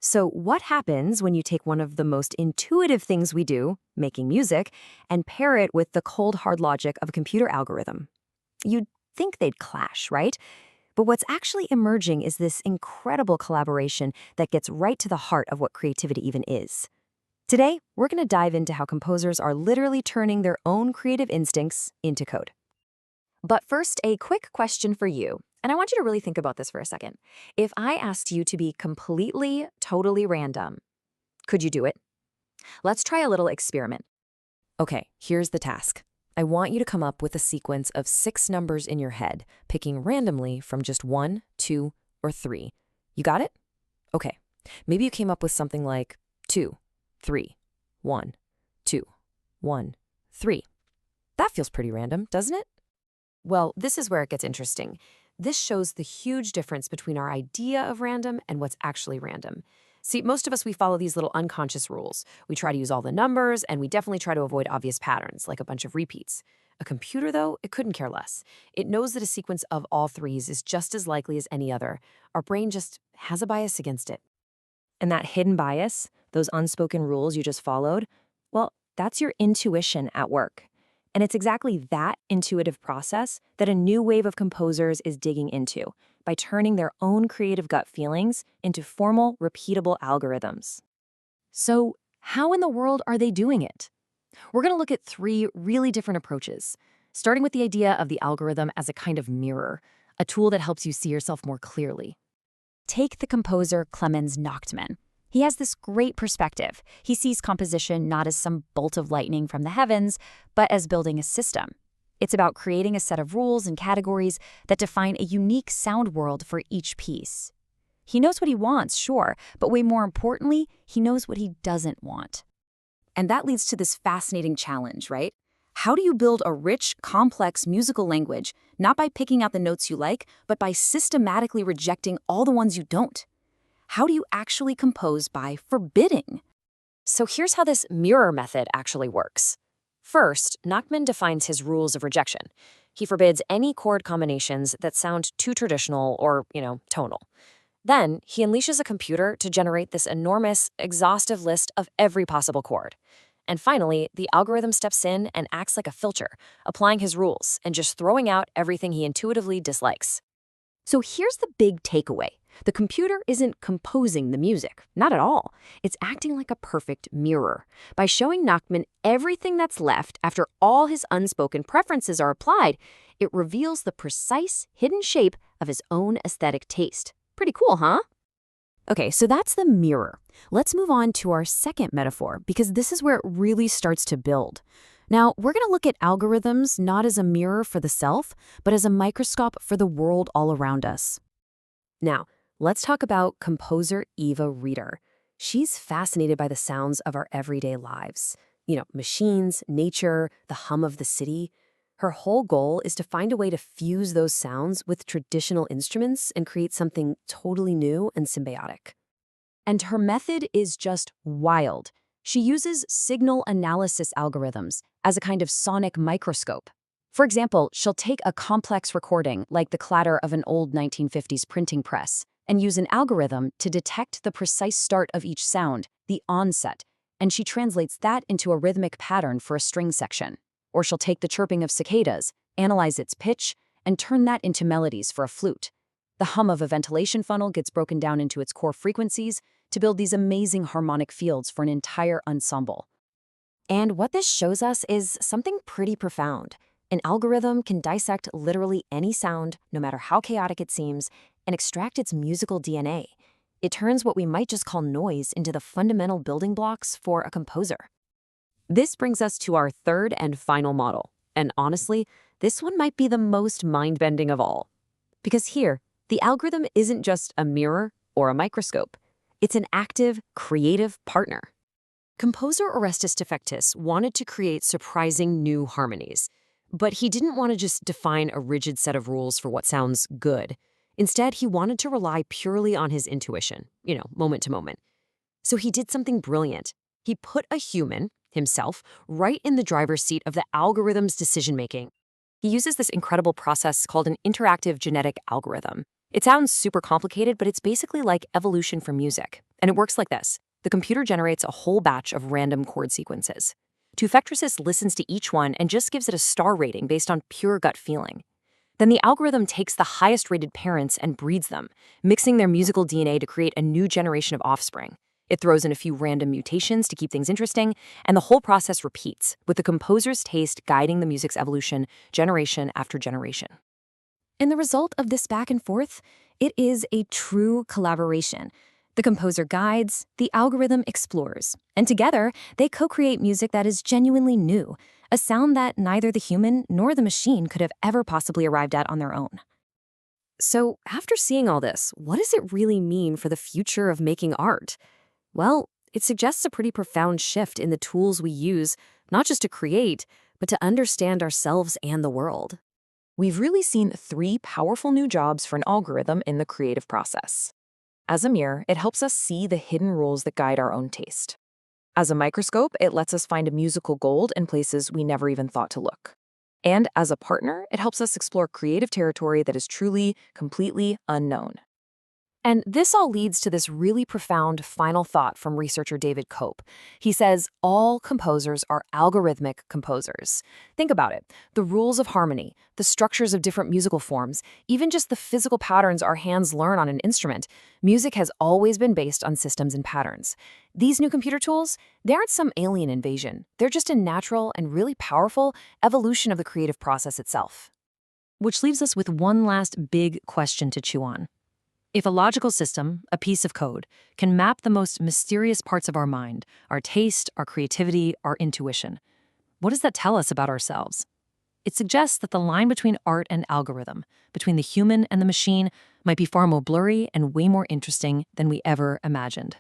So, what happens when you take one of the most intuitive things we do, making music, and pair it with the cold, hard logic of a computer algorithm? You'd think they'd clash, right? But what's actually emerging is this incredible collaboration that gets right to the heart of what creativity even is. Today, we're going to dive into how composers are literally turning their own creative instincts into code. But first, a quick question for you. And I want you to really think about this for a second. If I asked you to be completely, totally random, could you do it? Let's try a little experiment. Okay, here's the task. I want you to come up with a sequence of 6 numbers in your head, picking randomly from just 1, 2, or 3. You got it? Okay. Maybe you came up with something like 2, 3, 1, 2, 1, 3. That feels pretty random, doesn't it? Well, this is where it gets interesting. This shows the huge difference between our idea of random and what's actually random. See, most of us, we follow these little unconscious rules. We try to use all the numbers, and we definitely try to avoid obvious patterns, like a bunch of repeats. A computer, though, it couldn't care less. It knows that a sequence of all threes is just as likely as any other. Our brain just has a bias against it. And that hidden bias, those unspoken rules you just followed, well, that's your intuition at work. And it's exactly that intuitive process that a new wave of composers is digging into by turning their own creative gut feelings into formal, repeatable algorithms. So, how in the world are they doing it? We're going to look at 3 really different approaches, starting with the idea of the algorithm as a kind of mirror, a tool that helps you see yourself more clearly. Take the composer Clemens Nachtmann. He has this great perspective. He sees composition not as some bolt of lightning from the heavens, but as building a system. It's about creating a set of rules and categories that define a unique sound world for each piece. He knows what he wants, sure, but way more importantly, he knows what he doesn't want. And that leads to this fascinating challenge, right? How do you build a rich, complex musical language, not by picking out the notes you like, but by systematically rejecting all the ones you don't? How do you actually compose by forbidding? So here's how this mirror method actually works. First, Nachtmann defines his rules of rejection. He forbids any chord combinations that sound too traditional or, tonal. Then, he unleashes a computer to generate this enormous, exhaustive list of every possible chord. And finally, the algorithm steps in and acts like a filter, applying his rules and just throwing out everything he intuitively dislikes. So here's the big takeaway. The computer isn't composing the music, not at all. It's acting like a perfect mirror. By showing Nachtmann everything that's left after all his unspoken preferences are applied, it reveals the precise, hidden shape of his own aesthetic taste. Pretty cool, huh? Okay, so that's the mirror. Let's move on to our second metaphor, because this is where it really starts to build. Now, we're going to look at algorithms not as a mirror for the self, but as a microscope for the world all around us. Now, let's talk about composer Eva Reeder. She's fascinated by the sounds of our everyday lives. Machines, nature, the hum of the city. Her whole goal is to find a way to fuse those sounds with traditional instruments and create something totally new and symbiotic. And her method is just wild. She uses signal analysis algorithms as a kind of sonic microscope. For example, she'll take a complex recording like the clatter of an old 1950s printing press and use an algorithm to detect the precise start of each sound, the onset, and she translates that into a rhythmic pattern for a string section. Or she'll take the chirping of cicadas, analyze its pitch, and turn that into melodies for a flute. The hum of a ventilation funnel gets broken down into its core frequencies to build these amazing harmonic fields for an entire ensemble. And what this shows us is something pretty profound. An algorithm can dissect literally any sound, no matter how chaotic it seems, and extract its musical DNA. It turns what we might just call noise into the fundamental building blocks for a composer. This brings us to our third and final model. And honestly, this one might be the most mind-bending of all. Because here, the algorithm isn't just a mirror or a microscope. It's an active, creative partner. Composer Orestes Defectus wanted to create surprising new harmonies. But he didn't want to just define a rigid set of rules for what sounds good. Instead, he wanted to rely purely on his intuition, moment to moment. So he did something brilliant. He put a human, himself, right in the driver's seat of the algorithm's decision-making. He uses this incredible process called an interactive genetic algorithm. It sounds super complicated, but it's basically like evolution for music. And it works like this. The computer generates a whole batch of random chord sequences. Tufectrosis listens to each one and just gives it a star rating based on pure gut feeling. Then the algorithm takes the highest rated parents and breeds them, mixing their musical DNA to create a new generation of offspring. It throws in a few random mutations to keep things interesting, and the whole process repeats, with the composer's taste guiding the music's evolution generation after generation. And the result of this back and forth, it is a true collaboration. The composer guides, the algorithm explores, and together they co-create music that is genuinely new, a sound that neither the human nor the machine could have ever possibly arrived at on their own. So, after seeing all this, what does it really mean for the future of making art? Well, it suggests a pretty profound shift in the tools we use, not just to create, but to understand ourselves and the world. We've really seen 3 powerful new jobs for an algorithm in the creative process. As a mirror, it helps us see the hidden rules that guide our own taste. As a microscope, it lets us find a musical gold in places we never even thought to look. And as a partner, it helps us explore creative territory that is truly, completely unknown. And this all leads to this really profound final thought from researcher David Cope. He says all composers are algorithmic composers. Think about it. The rules of harmony, the structures of different musical forms, even just the physical patterns our hands learn on an instrument. Music has always been based on systems and patterns. These new computer tools, they aren't some alien invasion. They're just a natural and really powerful evolution of the creative process itself. Which leaves us with one last big question to chew on. If a logical system, a piece of code, can map the most mysterious parts of our mind, our taste, our creativity, our intuition, what does that tell us about ourselves? It suggests that the line between art and algorithm, between the human and the machine, might be far more blurry and way more interesting than we ever imagined.